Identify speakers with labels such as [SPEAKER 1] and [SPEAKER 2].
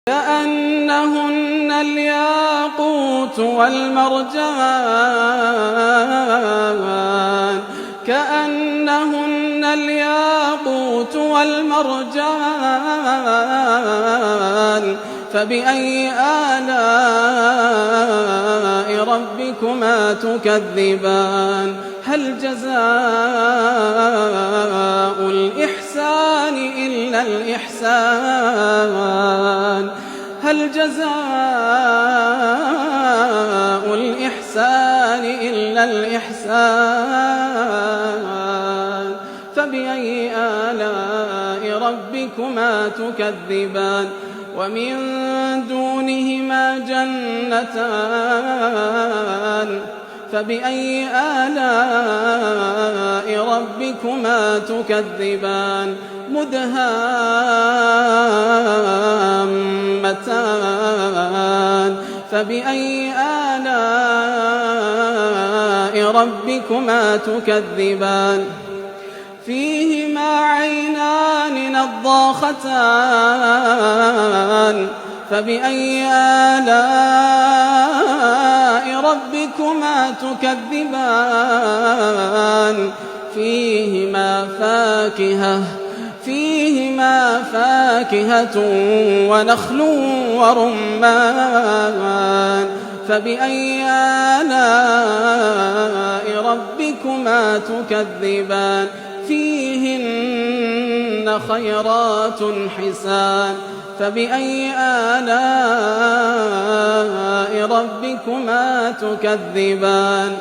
[SPEAKER 1] كأنهن الياقوت والمرجان كأنهن الياقوت والمرجان فبأي آلاء ربكما تكذبان هل جزاء الإحسان إلا الإحسان هل جزاء الإحسان إلا الإحسان فبأي آلاء ربكما تكذبان ومن دونهما جنتان فبأي آلاء ربكما تكذبان مدهامتان فبأي آلاء ربكما تكذبان فيهما عينان نضاختان فبأي آلاء ربكما تكذبان فيهما فاكهة ونخل ورمان فبأي آلاء ربكما تكذبان فيهن خيرات حسان فبأي آلاء ربكما تكذبان